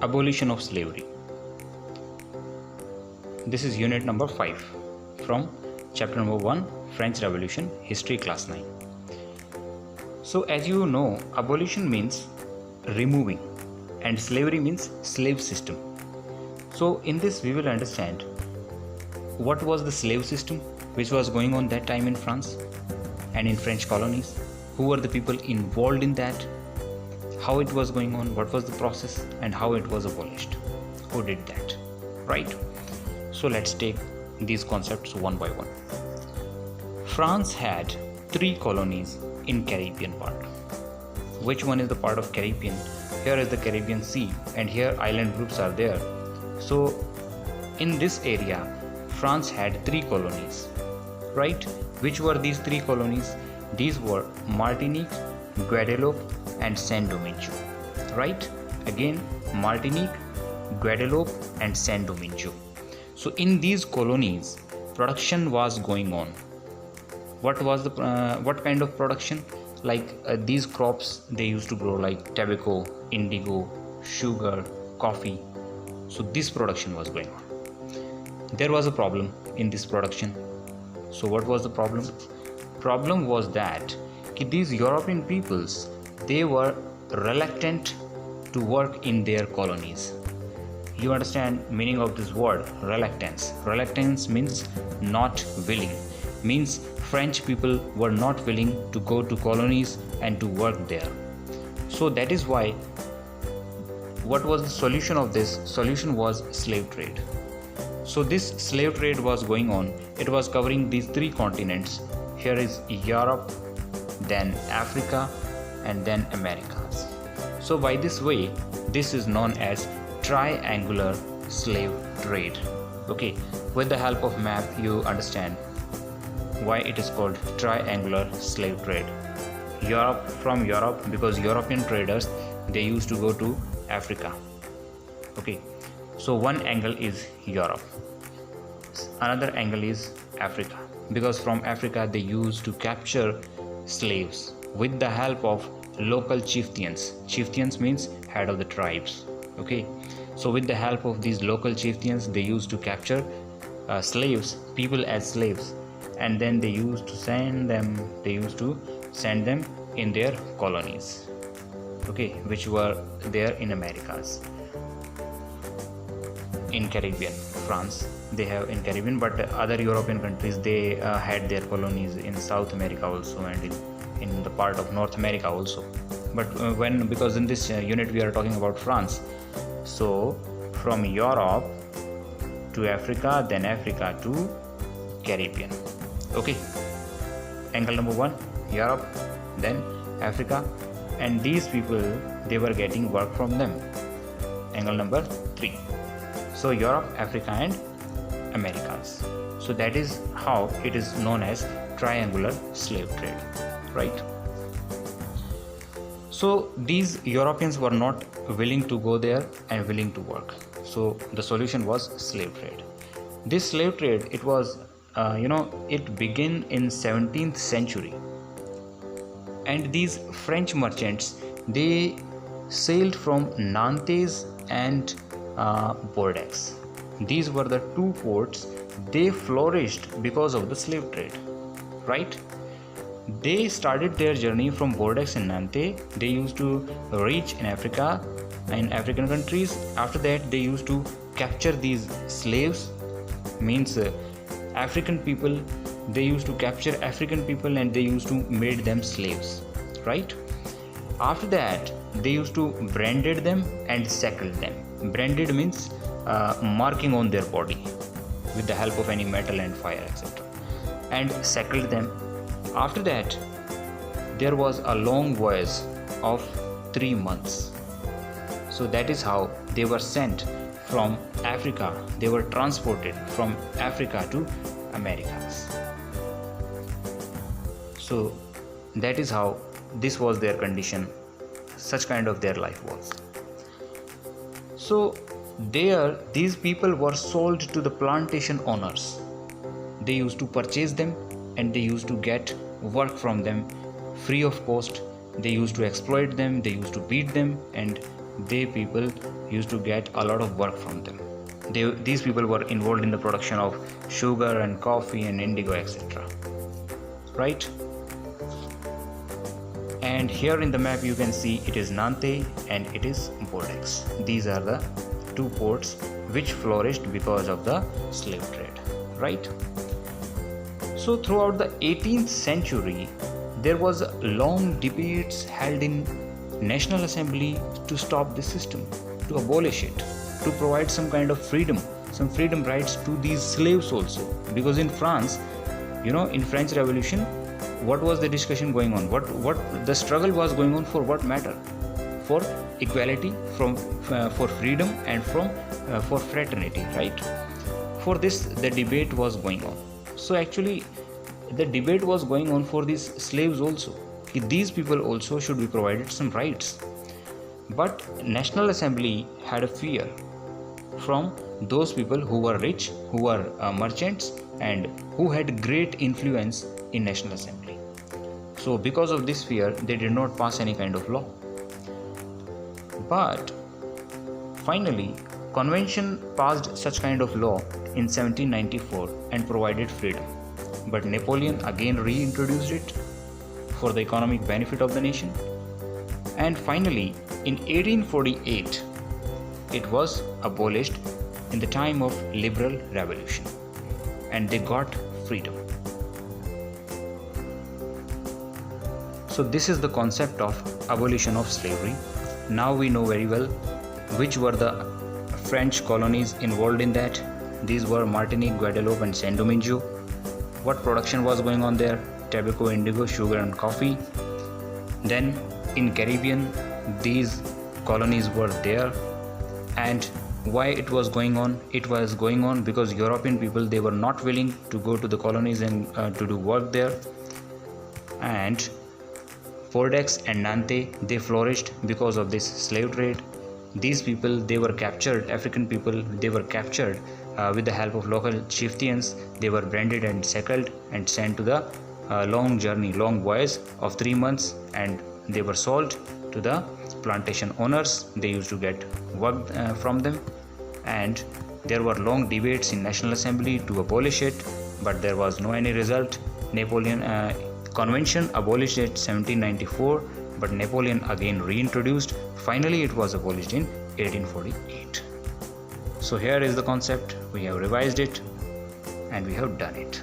Abolition of slavery. This is unit number 5 from chapter number 1, French Revolution, History class 9. So as you know, abolition means removing and slavery means slave system. So in this we will understand what was the slave system which was going on that time in France and in French colonies, who were the people involved in that, how it was going on, what was the process, and how it was abolished, who did that, right? So let's take these concepts one by one. France had 3 colonies in Caribbean part. Which one is the part of Caribbean? Here is the Caribbean Sea and here island groups are there. So in this area France had 3 colonies, right? Which were these 3 colonies? These were Martinique, Guadeloupe and Saint Domingue, right? Again, Martinique, Guadeloupe and Saint Domingue. So in these colonies production was going on. What was the what kind of production? Like these crops they used to grow, like tobacco, indigo, sugar, coffee. So this production was going on. There was a problem in this production. So what was the problem? Problem was that these European peoples, they were reluctant to work in their colonies. You understand meaning of this word, reluctance. Reluctance means not willing, means French people were not willing to go to colonies and to work there. So that is why, what was the solution of this? Solution was slave trade. So this slave trade was going on. It was covering these 3 continents. Here is Europe, then Africa and then Americas. So by this way, this is known as triangular slave trade. Okay, with the help of map you understand why it is called triangular slave trade. Europe, from Europe, because European traders they used to go to Africa. Okay, so one angle is Europe, another angle is Africa, because from Africa they used to capture slaves with the help of local chieftains. Chieftains means head of the tribes. Okay, so with the help of these local chieftains they used to capture slaves, people as slaves, and then they used to send them in their colonies, okay, which were there in Americas. In Caribbean, France they have in Caribbean, but other European countries they had their colonies in South America also and in the part of North America also. But because in this unit we are talking about France, so from Europe to Africa, then Africa to Caribbean. Okay, angle number 1, Europe, then Africa, and these people they were getting work from them. Angle number 3, so Europe, Africa and Americas. So that is how it is known as triangular slave trade, right? So these Europeans were not willing to go there and willing to work. So the solution was slave trade. This slave trade, it was it began in 17th century, and these French merchants they sailed from Nantes and Bordeaux. These were the 2 ports. They flourished because of the slave trade, right? They started their journey from Bordeaux and Nantes. They used to reach in Africa, in African countries. After that they used to capture these slaves, means African people. They used to capture African people and they used to make them slaves, right? After that they used to branded them and shackled them. Branded means marking on their body with the help of any metal and fire, etc., and shackled them. After that there was a long voyage of 3 months. So that is how they were sent from Africa. They were transported from Africa to Americas. So that is how this was their condition, such kind of their life was. So there these people were sold to the plantation owners. They used to purchase them and they used to get work from them free of cost. They used to exploit them, they used to beat them, and people used to get a lot of work from them. These people were involved in the production of sugar and coffee and indigo, etc. Right? And here in the map you can see it is Nantes and it is Bordeaux. These are the two ports which flourished because of the slave trade, right? So throughout the 18th century there was long debates held in National Assembly to stop this system, to abolish it, to provide some kind of freedom, some freedom rights to these slaves also. Because in France, in French Revolution, what was the discussion going on? What the struggle was going on for? What matter? For equality, for freedom, and for fraternity, right? For this the debate was going on. So actually the debate was going on for these slaves also. These people also should be provided some rights. But National Assembly had a fear from those people who were rich, who were merchants, and who had great influence in National Assembly. So because of this fear, they did not pass any kind of law. But finally, Convention passed such kind of law in 1794 and provided freedom. But Napoleon again reintroduced it for the economic benefit of the nation. And finally, in 1848, it was abolished in the time of liberal revolution, and they got freedom. So this is the concept of abolition of slavery. Now we know very well which were the French colonies involved in that. These were Martinique, Guadeloupe and Saint Domingue. What production was going on there? Tobacco, indigo, sugar and coffee. Then in Caribbean, these colonies were there. And why it was going on? It was going on because European people, they were not willing to go to the colonies and to do work there. And Bordeaux and Nantes, they flourished because of this slave trade. These people, they were captured, African people, they were captured with the help of local chieftains. They were branded and shackled and sent to the long voyage of 3 months, and they were sold to the plantation owners. They used to get work from them, and there were long debates in National Assembly to abolish it, but there was no any result. Napoleon Convention abolished it 1794, but Napoleon again reintroduced. Finally it was abolished in 1848. So here is the concept. We have revised it and we have done it.